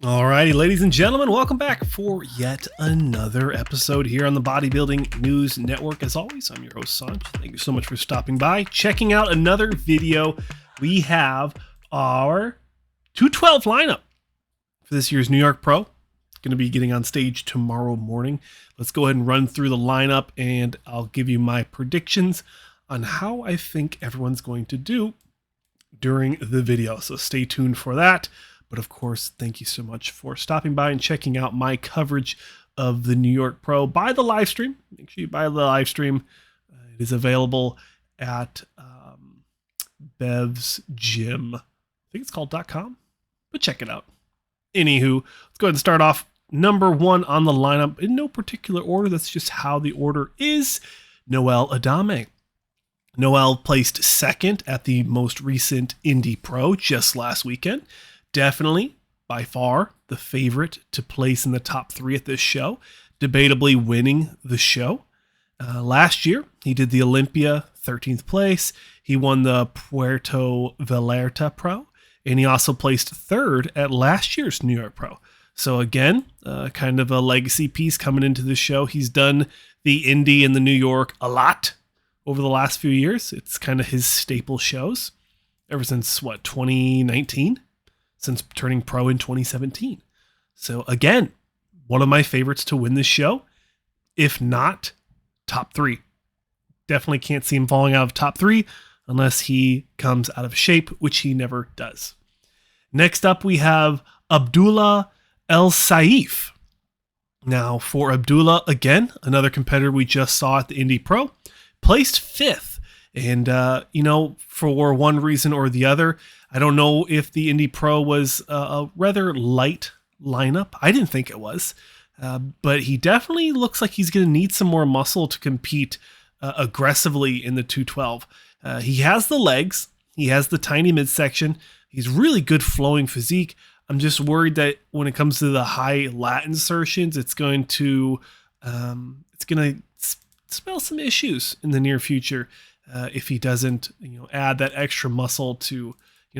Alrighty, ladies and gentlemen, welcome back for yet another episode here on the Bodybuilding News Network. As always, I'm your host, Sanj. Thank you so much for stopping by, checking out another video. We have our 212 lineup for this year's New York Pro. Going to be getting on stage tomorrow morning. Let's go ahead and run through the lineup, and I'll give you my predictions on how I think everyone's going to do during the video. So stay tuned for that. But of course, thank you so much for stopping by and checking out my coverage of the New York Pro. Buy the live stream. Make sure you buy the live stream. It is available at Bev's Gym. I think it's called .com, but check it out. Anywho, let's go ahead and start off. Number one on the lineup, in no particular order. That's just how the order is. Noel Adame. Noel placed second at the most recent Indy Pro just last weekend. Definitely, by far, the favorite to place in the top three at this show. Debatably winning the show. Last year, he did the Olympia, 13th place. He won the Puerto Vallarta Pro. And he also placed third at last year's New York Pro. So again, kind of a legacy piece coming into the show. He's done the Indy and the New York a lot over the last few years. It's kind of his staple shows ever since, 2019? Since turning pro in 2017. So again, one of my favorites to win this show, if not top three. Definitely can't see him falling out of top three unless he comes out of shape, which he never does. Next up, we have Abdullah Alsaif. Now for Abdullah, again, another competitor we just saw at the Indy Pro, placed fifth. And, for one reason or the other, I don't know if the Indy Pro was a rather light lineup. I didn't think it was. But he definitely looks like he's going to need some more muscle to compete aggressively in the 212. He has the legs. He has the tiny midsection. He's really good flowing physique. I'm just worried that when it comes to the high lat insertions, it's going to spell some issues in the near future if he doesn't, add that extra muscle to,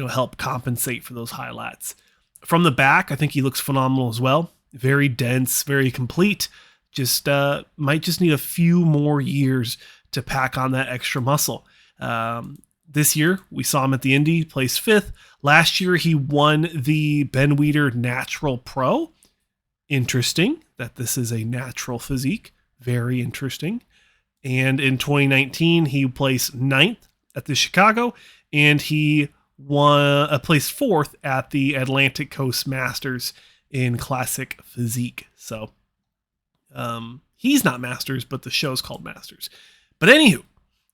help compensate for those high lats. From the back, I think he looks phenomenal as well. Very dense, very complete. Might just need a few more years to pack on that extra muscle. This year, we saw him at the Indy, placed fifth. Last year, he won the Ben Weider Natural Pro. Interesting that this is a natural physique. Very interesting. And in 2019, he placed ninth at the Chicago, and he placed fourth at the Atlantic Coast Masters in Classic Physique. So he's not Masters, but the show's called Masters. But anywho,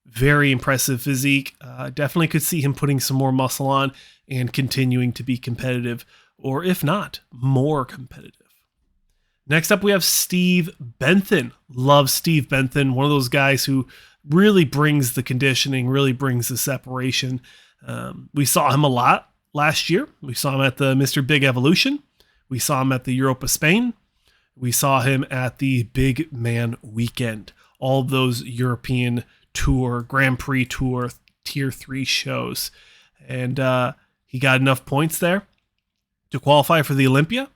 very impressive physique. Definitely could see him putting some more muscle on and continuing to be competitive, or if not, more competitive. Next up, we have Steve Benthin. Love Steve Benthin, one of those guys who really brings the conditioning, really brings the separation. We saw him a lot last year. We saw him at the Mr. Big Evolution. We saw him at the Europa Spain. We saw him at the Big Man Weekend. All of those European Tour, Grand Prix Tour, Tier 3 shows. And he got enough points there to qualify for the Olympia,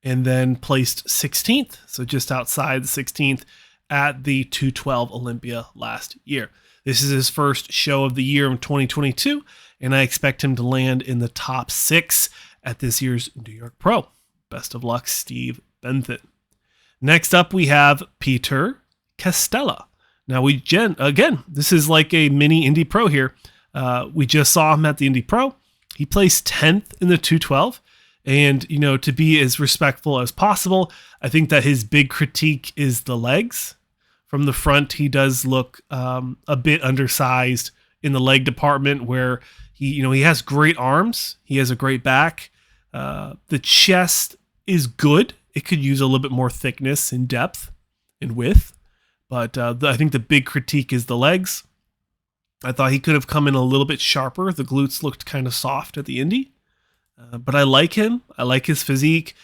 and then placed 16th, so just outside the 16th at the 212 Olympia last year. This is his first show of the year in 2022, and I expect him to land in the top 6 at this year's New York Pro. Best of luck, Steve Benthin. Next up, we have Peter Castella. Now, again, this is like a mini Indy Pro here. We just saw him at the Indy Pro. He placed 10th in the 212. And, to be as respectful as possible, I think that his big critique is the legs. From the front, he does look a bit undersized in the leg department, where he has great arms. He has a great back. The chest is good. It could use a little bit more thickness and depth and width. But I think the big critique is the legs. I thought he could have come in a little bit sharper. The glutes looked kind of soft at the Indy. But I like him. I like his physique.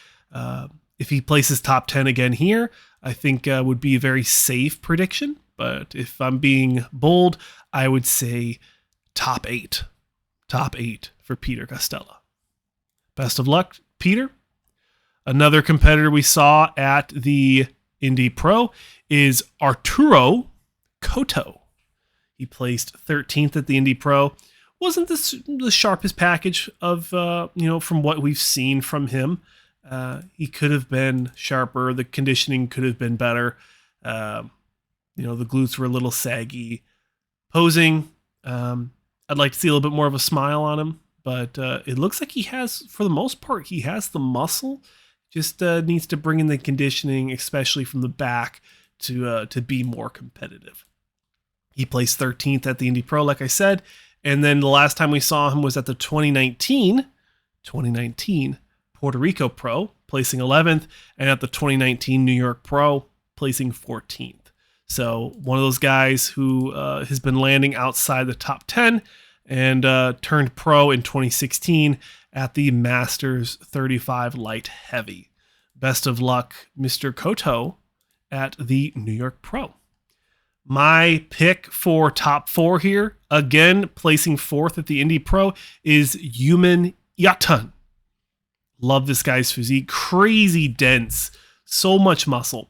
If he places top 10 again here, I think would be a very safe prediction. But if I'm being bold, I would say top 8. Top 8 for Peter Castella. Best of luck, Peter. Another competitor we saw at the Indy Pro is Arturo Cotto. He placed 13th at the Indy Pro. Wasn't the sharpest package of, from what we've seen from him. He could have been sharper. The conditioning could have been better. The glutes were a little saggy. Posing, I'd like to see a little bit more of a smile on him, but it looks like he has, for the most part, he has the muscle. Just needs to bring in the conditioning, especially from the back, to be more competitive. He placed 13th at the Indy Pro, like I said, and then the last time we saw him was at the 2019 Puerto Rico Pro, placing 11th, and at the 2019 New York Pro, placing 14th. So one of those guys who has been landing outside the top 10 and turned pro in 2016 at the Masters 35 Light Heavy. Best of luck, Mr. Cotto, at the New York Pro. My pick for top 4 here, again, placing 4th at the Indy Pro, is Yuman Eaton. Love this guy's physique. Crazy dense. So much muscle.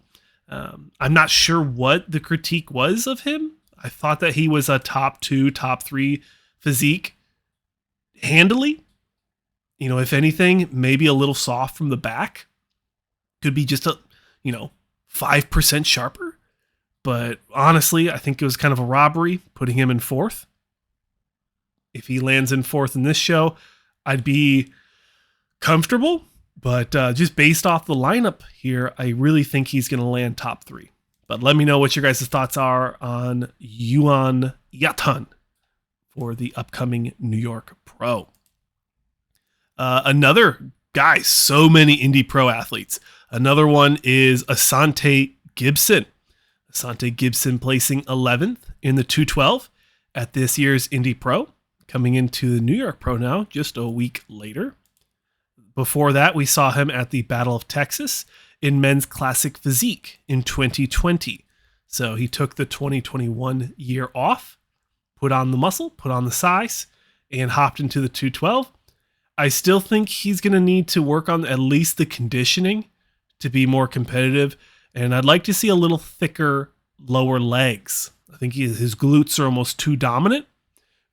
I'm not sure what the critique was of him. I thought that he was a top 2, top 3 physique handily. If anything, maybe a little soft from the back. Could be just 5% sharper. But honestly, I think it was kind of a robbery putting him in 4th. If he lands in 4th in this show, I'd be comfortable. But just based off the lineup here, I really think he's going to land top 3. But let me know what your guys' thoughts are on Yuman Eaton for the upcoming New York Pro. Another guy, so many Indy Pro athletes. Another one is Asante Gibson. Asante Gibson placing 11th in the 212 at this year's Indy Pro, coming into the New York Pro now, just a week later. Before that, we saw him at the Battle of Texas in men's classic physique in 2020. So he took the 2021 year off, put on the muscle, put on the size, and hopped into the 212. I still think he's going to need to work on at least the conditioning to be more competitive. And I'd like to see a little thicker lower legs. I think his glutes are almost too dominant,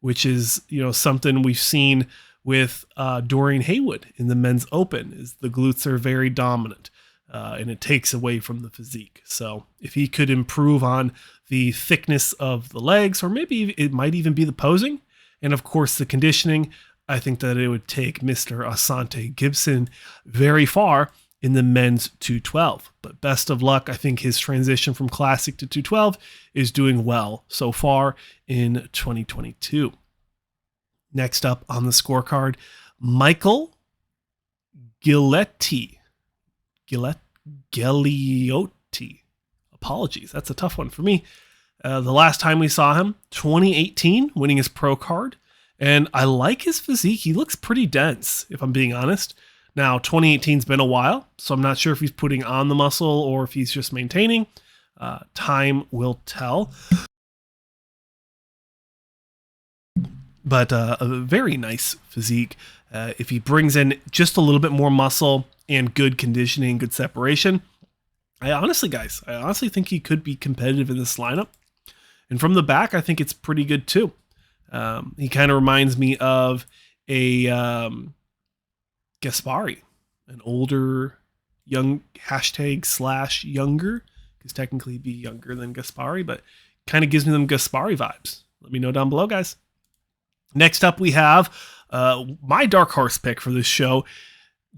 which is, something we've seen with Dorian Haywood in the men's open, is the glutes are very dominant and it takes away from the physique. So if he could improve on the thickness of the legs, or maybe it might even be the posing, and of course the conditioning, I think that it would take Mr. Asante Gibson very far in the men's 212. But best of luck. I think his transition from classic to 212 is doing well so far in 2022. Next up on the scorecard, Michael Giliotti. Apologies, that's a tough one for me. The last time we saw him, 2018, winning his pro card. And I like his physique. He looks pretty dense, if I'm being honest. Now, 2018's been a while, so I'm not sure if he's putting on the muscle or if he's just maintaining. Time will tell. But a very nice physique. If he brings in just a little bit more muscle and good conditioning, good separation, I honestly think he could be competitive in this lineup. And from the back, I think it's pretty good too. He kind of reminds me of a Gaspari, an older, young / younger, because technically he'd be younger than Gaspari, but kind of gives me them Gaspari vibes. Let me know down below, guys. Next up, we have my dark horse pick for this show,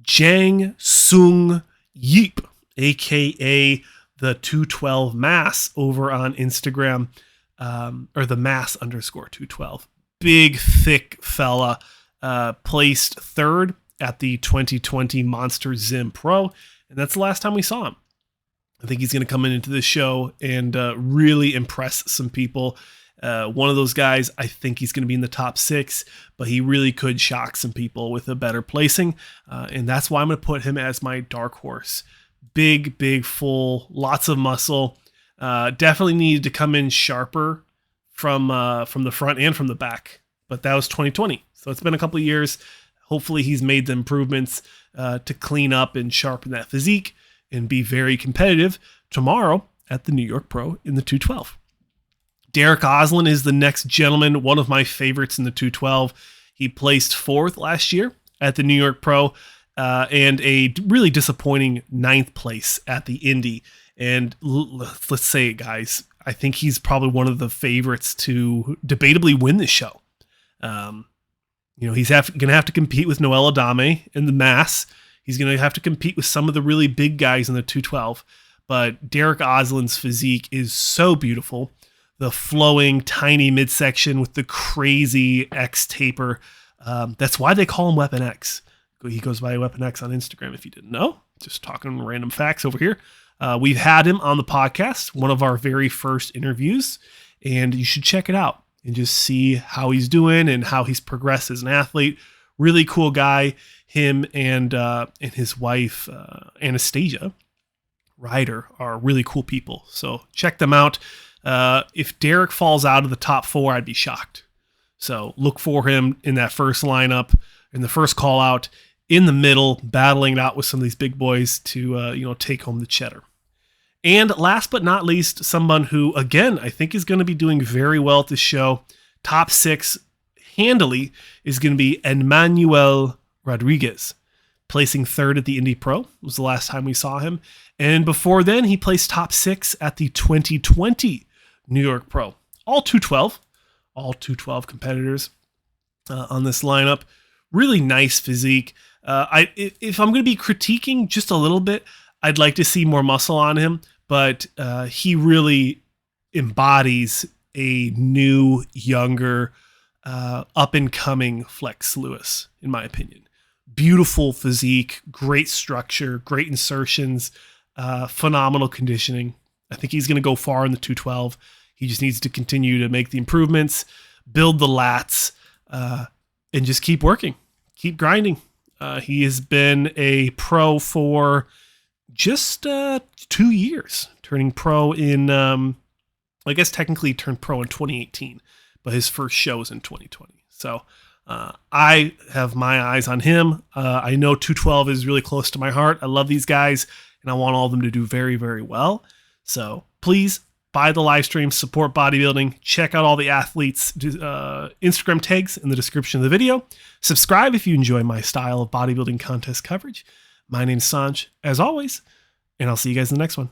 Jang Sung Yeop, aka the 212 Mass over on Instagram, or the Mass _212. Big, thick fella, placed 3rd at the 2020 Monster Zim Pro, and that's the last time we saw him. I think he's going to come into this show and really impress some people. One of those guys, I think he's going to be in the top 6, but he really could shock some people with a better placing, and that's why I'm going to put him as my dark horse. Big, full, lots of muscle. Definitely needed to come in sharper from the front and from the back, but that was 2020, so it's been a couple of years. Hopefully he's made the improvements to clean up and sharpen that physique and be very competitive tomorrow at the New York Pro in the 212. Derik Oslan is the next gentleman, one of my favorites in the 212. He placed 4th last year at the New York Pro and a really disappointing 9th place at the Indy. And let's say it, guys, I think he's probably one of the favorites to debatably win this show. He's going to have to compete with Noel Adame in the mass. He's going to have to compete with some of the really big guys in the 212. But Derik Oslan's physique is so beautiful. The flowing, tiny midsection with the crazy X taper. That's why they call him Weapon X. He goes by Weapon X on Instagram, if you didn't know. Just talking random facts over here. We've had him on the podcast, one of our very first interviews, and you should check it out and just see how he's doing and how he's progressed as an athlete. Really cool guy. Him and his wife, Anastasia Ryder, are really cool people. So check them out. If Derik falls out of the top 4, I'd be shocked. So look for him in that first lineup, in the first call out, in the middle, battling it out with some of these big boys to take home the cheddar. And last but not least, someone who, again, I think is going to be doing very well at this show, top 6 handily, is going to be Enmanuel Rodriguez, placing 3rd at the Indy Pro. Was the last time we saw him. And before then, he placed top 6 at the 2020 New York Pro. All 212 competitors on this lineup. Really nice physique. If I'm going to be critiquing just a little bit, I'd like to see more muscle on him, but he really embodies a new, younger, up-and-coming Flex Lewis, in my opinion. Beautiful physique, great structure, great insertions, phenomenal conditioning. I think he's going to go far in the 212. He just needs to continue to make the improvements, build the lats, and just keep working, keep grinding. He has been a pro for just 2 years, turning pro in, I guess technically he turned pro in 2018, but his first show was in 2020. So I have my eyes on him. I know 212 is really close to my heart. I love these guys, and I want all of them to do very, very well. So please buy the live stream, support bodybuilding, check out all the athletes' Instagram tags in the description of the video. Subscribe if you enjoy my style of bodybuilding contest coverage. My name is Sanj, as always, and I'll see you guys in the next one.